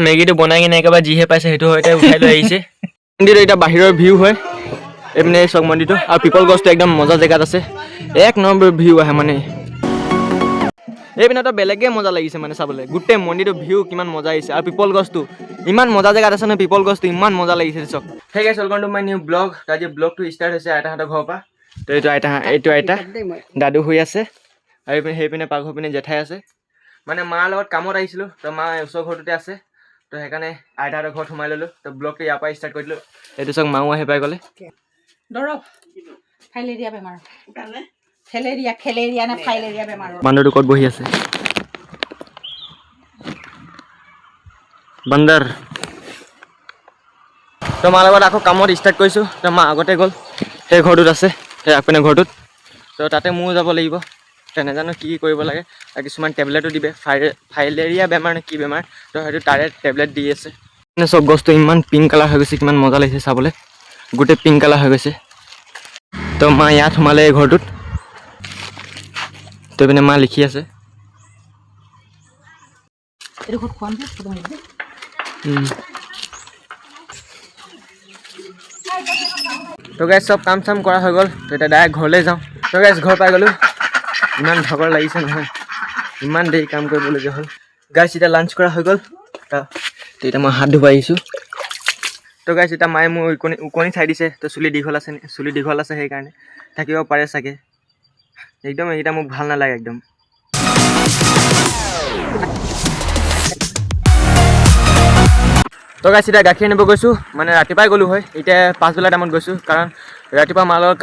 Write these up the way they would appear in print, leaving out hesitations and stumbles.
মেগীটো বনাই কিনে একেবাৰে যিহে পাইছে সেইটো হয়তে উঠাই লৈ আহিছে। মন্দিৰটো এতিয়া বাহিৰৰ ভিউ হয় এইপিনে চক মন্দিৰটো আৰু পিপল গছটো একদম মজা জেগাত আছে। এক নম্বৰ ভিউ আহে মানে এইপিনে তো বেলেগে মজা লাগিছে মানে চাবলৈ গোটেই মন্দিৰটো ভিউ কিমান মজা আহিছে আৰু পিপল গছটো ইমান মজা জেগাত আছে ন। পিপল গছটো ইমান মজা লাগিছে চক। ঠিক আছে welcome to my new blog. আজি ব্লগটো ষ্টাৰ্ট হৈছে আইতাহঁতৰ ঘৰৰ পৰা। তো এইটো আইতা দাদু হৈ আছে আৰু সেইপিনে পাকঘৰ পিনে জেঠাই আছে। মানে মাৰ লগত কামত আহিছিলোঁ তো মা ওচৰ ঘৰটোতে আছে তো সেইকাৰণে আইতাহঁতৰ ঘৰত সোমাই ল'লোঁ। তো ব্লগটো ইয়াৰ পৰা ষ্টাৰ্ট কৰি দিলোঁ। এইটো চাওক মাও আহি পাই গ'লে। বান্দৰটো ক'ত বহি আছে? বান্দৰ তো মাৰ লগত আকৌ কামত ষ্টাৰ্ট কৰিছোঁ। তো মা আগতে গ'ল সেই ঘৰটোত আছে সেই আগপিনে ঘৰটোত। তো তাতে ময়ো যাব লাগিব। তো নাজানো কি কৰিব লাগে আৰু কিছুমান টেবলেটো দিবে ফাইলেৰিয়া বেমাৰ নে কি বেমাৰ তো সেইটো তাৰে টেবলেট দি আছে। মানে চব গছটো ইমান পিংক কালাৰ হৈ গৈছে কিমান মজা লাগিছে চাবলৈ গোটেই পিংক কালাৰ হৈ গৈছে। তো মা ইয়াত সোমালে এই ঘৰটোত। তো পিনে মা লিখি আছে। তো গাইজ চব কাম চাম কৰা হৈ গ'ল। তো এতিয়া ডাইৰেক্ট ঘৰলৈ যাওঁ। তো গাইজ ঘৰ পাই গ'লোঁ। ইমান ভাগৰ লাগিছে নহয় ইমান দেৰি কাম কৰিবলগীয়া হ'ল। গাইজ এতিয়া লাঞ্চ কৰা হৈ গ'ল। তো এতিয়া মই হাত ধুব আহিছোঁ। তো গাইজ এতিয়া মায়ে মোৰ ওকণি চাই দিছে। তো চুলি দীঘল আছে সেইকাৰণে থাকিব পাৰে চাগে। একদম এইকেইটা মোক ভাল নালাগে একদম। তো গাইজ এতিয়া গাখীৰ আনিব গৈছোঁ। মানে ৰাতিপুৱাই গ'লোঁ হয় এতিয়া পাছবেলা টাইমত গৈছোঁ কাৰণ ৰাতিপুৱা মাৰ লগত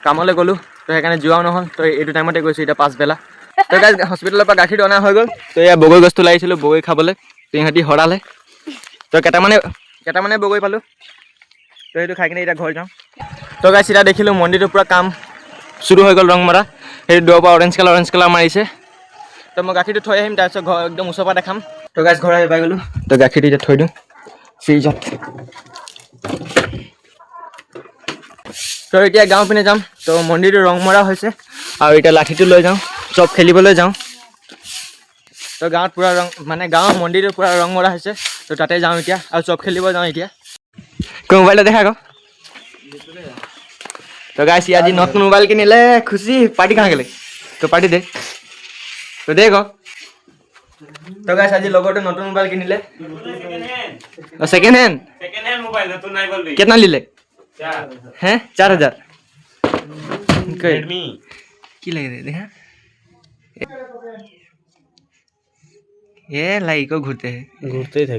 কামলৈ গ'লোঁ। তো সেইকাৰণে যোৱাও নহ'ল। তো এইটো টাইমতে গৈছোঁ এতিয়া পাছবেলা। তো গাইজ হস্পিটেলৰ পৰা গাখীৰটো অনা হৈ গ'ল। তো এয়া বগৰী গছটো লাগিছিলোঁ বগৰী খাবলৈ। তো ইহঁতি সৰালে। তো কেইটামানে বগৰী পালোঁ। তো সেইটো খাই কিনে এতিয়া ঘৰ যাওঁ। তো গাইজ এতিয়া দেখিলোঁ মন্দিৰটোৰ পৰা কাম চুৰু হৈ গ'ল ৰং মৰা। সেইটো দূৰৰ পৰা অৰেঞ্জ কালাৰ মাৰিছে। তো মই গাখীৰটো থৈ আহিম তাৰপিছত ঘৰ একদম ওচৰৰ পৰা দেখাম। তো গাইজ ঘৰ আহি পাই গ'লোঁ। তো গাখীৰটো এতিয়া থৈ দিওঁ ফ্ৰিজত। তো এতিয়া গাঁও পিনে যাম। তো মন্দিৰটো ৰং মৰা হৈছে আৰু এতিয়া লাঠিটো লৈ যাওঁ চব খেলিবলৈ যাওঁ। তো গাঁৱত পূৰা গাঁৱৰ মন্দিৰটো পূৰা ৰং মৰা হৈছে। তো তাতে যাওঁ এতিয়া আৰু চব খেলিব যাওঁ এতিয়া। মোবাইলটো দেখা আকৌ। তো গাইজ আজি নতুন মোবাইল কিনিলে খুচি পাৰ্টি কাहाँ গেলে তো পাৰ্টি দে তো দে আকৌ। তো গাইজ আজি লগৰটো নতুন মোবাইল কিনিলে। सेकेंड हैंड मोबाइल है तो नहीं बोल रही कितना ले ले हैं 4000 रेडमी की लग रहे देखा ये लाइक को घूरते ही थे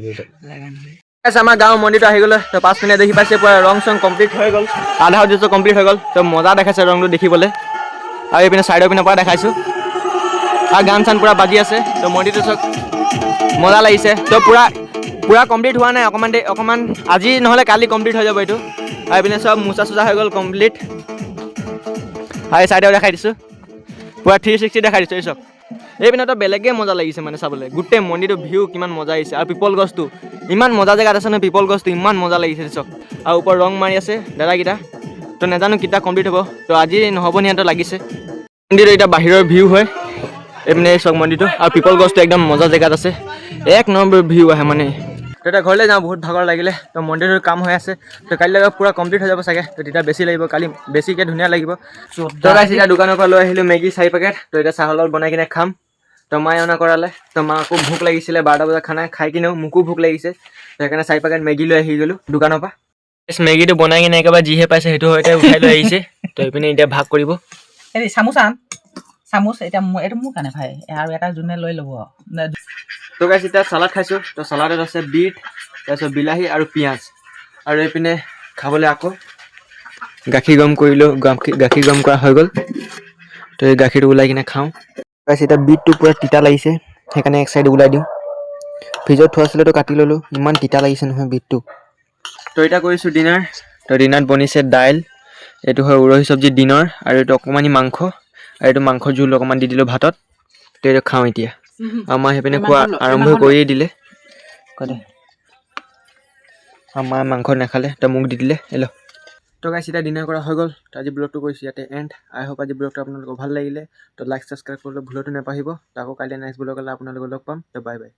ऐसा हमारा गाँव मंदिर आহি গ'ল। তো 5 মিনিট দেখি পাইছে পুৰা ৰং চং কমপ্লিট হৈ গ'ল। আধা অধিক কমপ্লিট হৈ গ'ল। তো মজা দেখাইছে ৰংটো দেখিবলৈ আৰু এইপিনে চাইডৰ পিনৰ পৰা দেখাইছোঁ আৰু গান চান পুৰা বাজি আছে। তো মন্দিৰটো চক মজা লাগিছে। তো পুৰা কমপ্লিট হোৱা নাই অকণমান আজি নহ'লে কালি কমপ্লিট হৈ যাব এইটো। আৰু এইপিনে চব মোচা চোচা হৈ গ'ল কমপ্লিট। আৰু এই চাইডেও দেখাই দিছোঁ পুৰা 360 দেখাই দিছোঁ এই চব। এইপিনে তো বেলেগে মজা লাগিছে মানে চাবলৈ গোটেই মন্দিৰটো ভিউ কিমান মজা আহিছে আৰু পিপল গছটো ইমান মজা জেগাত আছে ন। পিপল গছটো ইমান মজা লাগিছে চক আৰু ওপৰত ৰং মাৰি আছে দাদাকেইটা। তো নাজানো কেতিয়া কমপ্লিট হ'ব। তো আজি নহ'ব নিহঁতৰ লাগিছে। মন্দিৰটো এতিয়া বাহিৰৰ ভিউ হয় এইপিনে চক মন্দিৰটো আৰু পিপল গছটো একদম মজা জেগাত আছে। এক নম্বৰ ভিউ আহে মানে। তো এতিয়া ঘৰলৈ যাওঁ বহুত ভাগৰ লাগিলে। তো মন্দিৰৰ কাম হৈ আছে। তো কাইলৈকে পূৰা কমপ্লিট হৈ যাব চাগে। তো তেতিয়া বেছি লাগিব কালি বেছিকৈ ধুনীয়া লাগিব। তো গাইজ এতিয়া দোকানৰ পৰা লৈ আহিলোঁ মেগী 4 পেকেট। তো এতিয়া চাহৰ লগত বনাই কিনে খাম। তো মায়ে অনা কৰালে। তো মাকো ভোক লাগিছিলে 12টা বজাত খানা খাই কিনেও মোকো ভোক লাগিছে। তো সেইকাৰণে 4 পেকেট মেগী লৈ আহি গ'লোঁ দোকানৰ পৰা। মেগীটো বনাই কিনে একেবাৰে যিহে পাইছে সেইটো হয়তে উঠাই লৈ আহিছে। তো এইপিনে এতিয়া ভাগ কৰিব। এই চামুচ এতিয়া এইটো মোৰ কাৰণে ভাই আৰু এটা যোনে লৈ ল'ব। তো গাইজ এতিয়া চালাড খাইছোঁ। তো চালাডত আছে বিট তাৰপিছত বিলাহী আৰু পিঁয়াজ আৰু এইপিনে খাবলৈ আকৌ গাখীৰ গৰম কৰিলোঁ। গাখীৰ গৰম কৰা হৈ গ'ল। তো এই গাখীৰটো ওলাই কিনে খাওঁ। গাইজ এতিয়া বিটটো পূৰা তিতা লাগিছে সেইকাৰণে এক চাইড ওলাই দিওঁ। ফ্ৰিজত থোৱা আছিলেতো কাটি ল'লোঁ ইমান তিতা লাগিছে নহয় বিটটো। তো এতিয়া কৰিছোঁ ডিনাৰ। তো ডিনাৰত বনিছে দাইল এইটো হয় উৰহি চব্জি দিনৰ আৰু এইটো অকণমানি মাংস আৰু এইটো মাংস জোল অকণমান দি দিলোঁ ভাতত। তো এইটো খাওঁ এতিয়া। আমাৰ সেইপিনে খোৱা আৰম্ভ কৰিয়ে দিলে। আমাৰ মাংস নাখালে তো মোক দি দিলে এলো। তো গাইজ এতিয়া ডিনাৰ কৰা হৈ গ'ল। তো আজি ব্লগটো কৰিছোঁ ইয়াতে এণ্ড। আই হোপ আজি ব্লগটো আপোনালোকৰ ভাল লাগিলে। তো লাইক ছাবস্ক্ৰাইব কৰিবলৈ ভুলতো নাপাহৰিব। তো আকৌ কাইলৈ নেক্সট ব্লগলৈ আপোনালোকক লগ পাম। তো বাই বাই।